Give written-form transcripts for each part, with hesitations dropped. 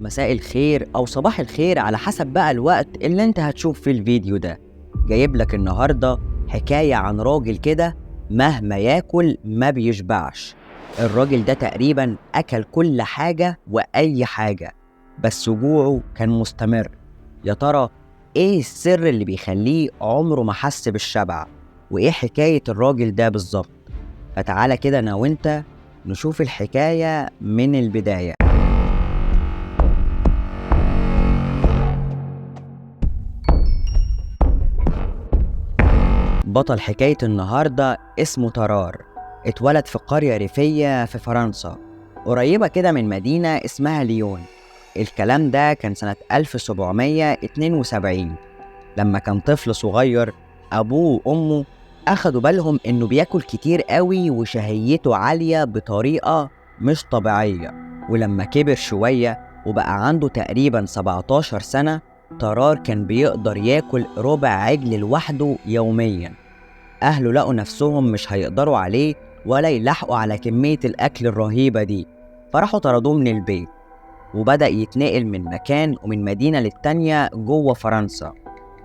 مساء الخير أو صباح الخير على حسب بقى الوقت اللي انت هتشوف فيه الفيديو ده. جايب لك النهاردة حكاية عن راجل كده مهما ياكل ما بيشبعش. الراجل ده تقريبا أكل كل حاجة وأي حاجة، بس جوعه كان مستمر. يا ترى ايه السر اللي بيخليه عمره ما حس بالشبع؟ وايه حكاية الراجل ده بالظبط؟ فتعالى كده انا وانت نشوف الحكاية من البداية. بطل حكاية النهاردة اسمه طرار. اتولد في قرية ريفية في فرنسا، قريبة كده من مدينة اسمها ليون. الكلام ده كان سنة 1772. لما كان طفل صغير، أبوه وأمه أخدوا بالهم إنه بياكل كتير قوي وشهيته عالية بطريقة مش طبيعية. ولما كبر شوية وبقى عنده تقريبا 17 سنة، طرار كان بيقدر ياكل ربع عجل لوحده يوميا. أهله لقوا نفسهم مش هيقدروا عليه ولا يلحقوا على كمية الأكل الرهيبة دي، فراحوا طردوه من البيت، وبدأ يتنقل من مكان ومن مدينة للتانية جوه فرنسا،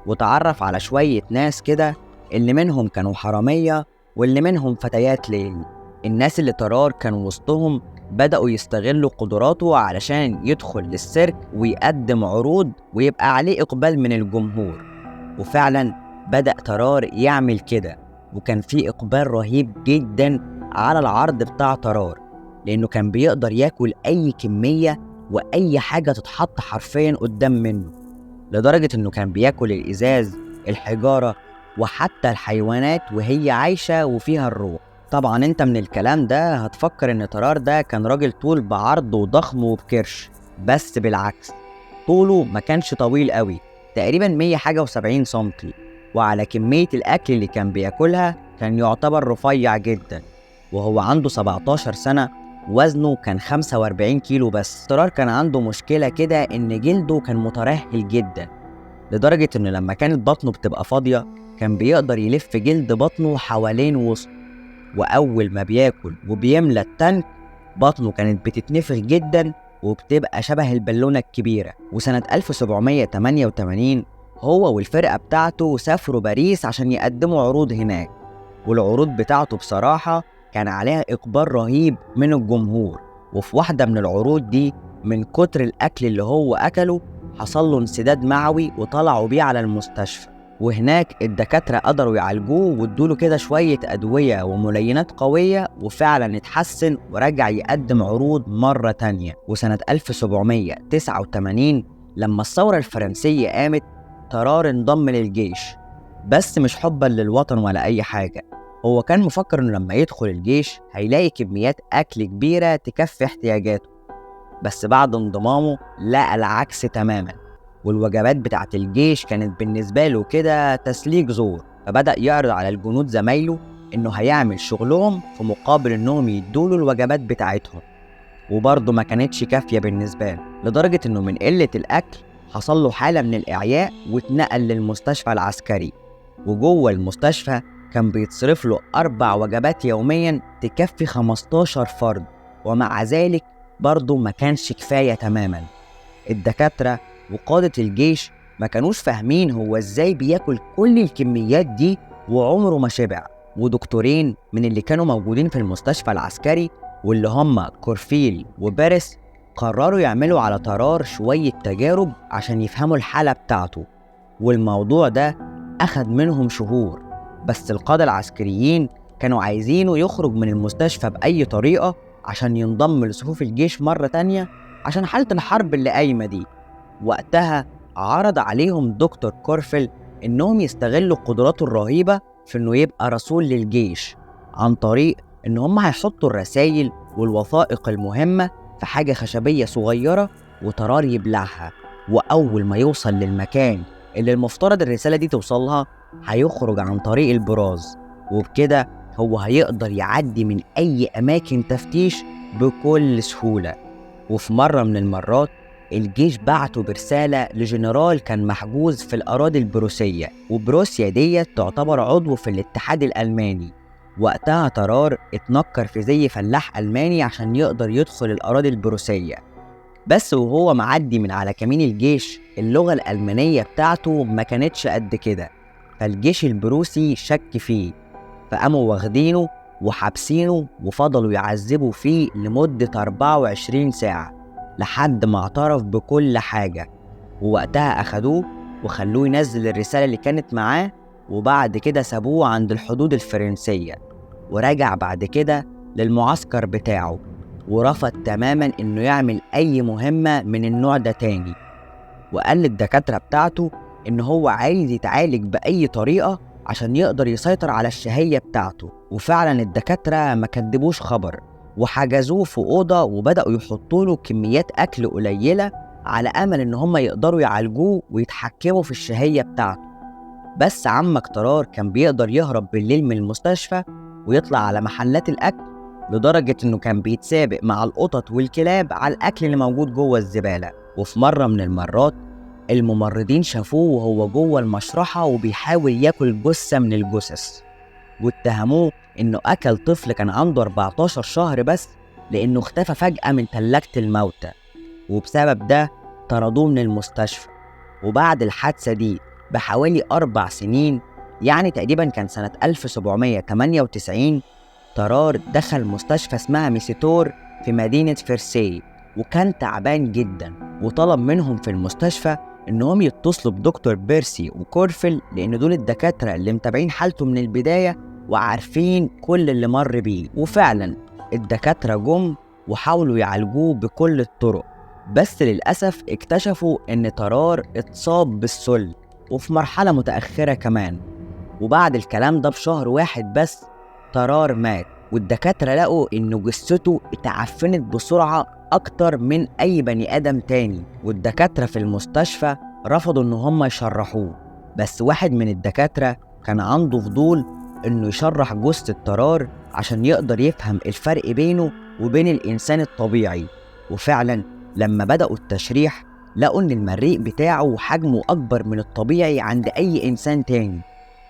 وتعرف على شوية ناس كده، اللي منهم كانوا حرامية واللي منهم فتيات ليل. الناس اللي طرار كان وسطهم بدأوا يستغلوا قدراته علشان يدخل للسيرك ويقدم عروض ويبقى عليه إقبال من الجمهور. وفعلا بدأ طرار يعمل كده، وكان في إقبال رهيب جدا على العرض بتاع طرار، لأنه كان بيقدر ياكل أي كمية وأي حاجة تتحط حرفيا قدام منه، لدرجة إنه كان بياكل الإزاز، الحجارة، وحتى الحيوانات وهي عايشة وفيها الروح. طبعا انت من الكلام ده هتفكر ان طرار ده كان راجل طول بعرض وضخم وبكرش، بس بالعكس، طوله ما كانش طويل قوي، تقريبا 100 حاجة و70 سنتي، وعلى كمية الأكل اللي كان بياكلها كان يعتبر رفيع جدا. وهو عنده 17 سنة، وزنه كان 45 كيلو بس. طرار كان عنده مشكلة كده إن جلده كان مترهل جدا، لدرجة إنه لما كانت بطنه بتبقى فاضية كان بيقدر يلف جلد بطنه حوالين وسطه، وأول ما بياكل وبيملى التانك بطنه كانت بتتنفخ جدا وبتبقى شبه البالونة الكبيرة. وسنة 1788 هو والفرقة بتاعته سافروا باريس عشان يقدموا عروض هناك، والعروض بتاعته بصراحة كان عليها إقبال رهيب من الجمهور. وفي واحدة من العروض دي، من كتر الأكل اللي هو أكله حصل له انسداد معوي وطلعوا بيه على المستشفى، وهناك الدكاترة قدروا يعالجوه وادوله كده شوية أدوية وملينات قوية، وفعلا اتحسن ورجع يقدم عروض مرة تانية. وسنة 1789 لما الثورة الفرنسية قامت، طرار انضم للجيش، بس مش حبا للوطن ولا أي حاجة. هو كان مفكر إنه لما يدخل الجيش هيلاقي كميات أكل كبيرة تكفي احتياجاته، بس بعد انضمامه لقى العكس تماما، والوجبات بتاعت الجيش كانت بالنسبة له كده تسليك زور. فبدأ يعرض على الجنود زمايله إنه هيعمل شغلهم في مقابل إنهم يدوله الوجبات بتاعتهم، وبرضه ما كانتش كافية بالنسبة له، لدرجة إنه من قلة الأكل حصل له حالة من الإعياء واتنقل للمستشفى العسكري. وجوه المستشفى كان بيتصرف له 4 وجبات يوميا تكفي 15 فرد، ومع ذلك برضه ما كانش كفاية تماما. الدكاترة وقادة الجيش ما كانوش فاهمين هو ازاي بياكل كل الكميات دي وعمره ما شبع. ودكتورين من اللي كانوا موجودين في المستشفى العسكري، واللي هم كورفيل وباريس، قرروا يعملوا على طرار شوية تجارب عشان يفهموا الحالة بتاعته. والموضوع ده أخد منهم شهور، بس القادة العسكريين كانوا عايزينه يخرج من المستشفى بأي طريقة عشان ينضم لصفوف الجيش مرة تانية، عشان حالة الحرب اللي قايمة دي. وقتها عرض عليهم دكتور كورفيل إنهم يستغلوا قدراته الرهيبة في إنه يبقى رسول للجيش، عن طريق إن هم هيحطوا الرسايل والوثائق المهمة في حاجة خشبية صغيرة وطرار يبلعها، وأول ما يوصل للمكان اللي المفترض الرسالة دي توصلها هيخرج عن طريق البراز، وبكده هو هيقدر يعدي من أي أماكن تفتيش بكل سهولة. وفي مرة من المرات الجيش بعته برسالة لجنرال كان محجوز في الأراضي البروسية، وبروسيا ديت تعتبر عضو في الاتحاد الألماني. وقتها طرار اتنكر في زي فلاح ألماني عشان يقدر يدخل الأراضي البروسية، بس وهو معدي من على كمين الجيش اللغة الألمانية بتاعته ما كانتش قد كده، فالجيش البروسي شك فيه، فقاموا واخدينه وحابسينه وفضلوا يعذبوا فيه لمدة 24 ساعة لحد ما اعترف بكل حاجة. ووقتها أخدوه وخلوه ينزل الرسالة اللي كانت معاه، وبعد كده سابوه عند الحدود الفرنسية، ورجع بعد كده للمعسكر بتاعه ورفض تماما إنه يعمل أي مهمة من النوع ده تاني، وقال للدكاترة بتاعته إن هو عايز يتعالج بأي طريقة عشان يقدر يسيطر على الشهية بتاعته. وفعلا الدكاترة ما كدبوش خبر، وحجزوه في أوضة وبدأوا يحطوا له كميات أكل قليلة على أمل إن هم يقدروا يعالجوه ويتحكموا في الشهية بتاعته. بس عمك طرار كان بيقدر يهرب بالليل من المستشفى ويطلع على محلات الأكل، لدرجة إنه كان بيتسابق مع القطط والكلاب على الأكل اللي موجود جوه الزبالة. وفي مرة من المرات الممرضين شافوه وهو جوه المشرحة وبيحاول ياكل جثة من الجثث، واتهموه إنه أكل طفل كان عنده 14 شهر بس، لأنه اختفى فجأة من تلاجة الموتى، وبسبب ده طردوه من المستشفى. وبعد الحادثة دي بحوالي 4 سنين، يعني تقريبا كان سنة 1798، طرار دخل مستشفى اسمها ميسيتور في مدينة فرساي، وكان تعبان جدا، وطلب منهم في المستشفى انهم يتصلوا بدكتور بيرسي وكورفل، لان دول الدكاترة اللي متابعين حالته من البداية وعارفين كل اللي مر بيه. وفعلا الدكاترة جم وحاولوا يعالجوه بكل الطرق، بس للأسف اكتشفوا ان طرار اتصاب بالسل وفي مرحلة متأخرة كمان. وبعد الكلام ده بشهر واحد بس طرار مات، والدكاترة لقوا إنه جثته اتعفنت بسرعة أكتر من أي بني آدم تاني، والدكاترة في المستشفى رفضوا إن هم يشرحوه. بس واحد من الدكاترة كان عنده فضول إنه يشرح جثة طرار عشان يقدر يفهم الفرق بينه وبين الإنسان الطبيعي. وفعلا لما بدأوا التشريح لقوا إن المريء بتاعه حجمه أكبر من الطبيعي عند أي إنسان تاني،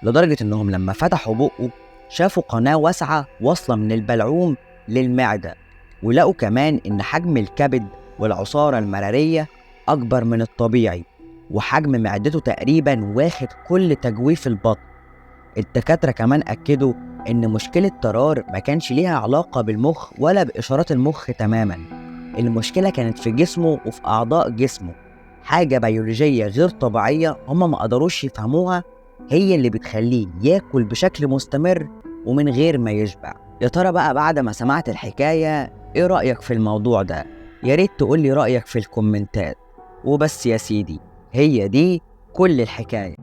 لدرجة إنهم لما فتحوا بقه شافوا قناة واسعة واصلة من البلعوم للمعدة، ولقوا كمان إن حجم الكبد والعصارة المرارية أكبر من الطبيعي، وحجم معدته تقريبا واخد كل تجويف البطن. الدكاترة كمان أكدوا إن مشكلة طرار ما كانش ليها علاقة بالمخ ولا بإشارات المخ تماما، المشكلة كانت في جسمه وفي أعضاء جسمه، حاجة بيولوجية غير طبيعية هما ما قدروش يفهموها، هي اللي بتخليه ياكل بشكل مستمر ومن غير ما يشبع. يا ترى بقى بعد ما سمعت الحكاية ايه رأيك في الموضوع ده؟ يا ريت تقولي رأيك في الكومنتات. وبس يا سيدي، هي دي كل الحكاية.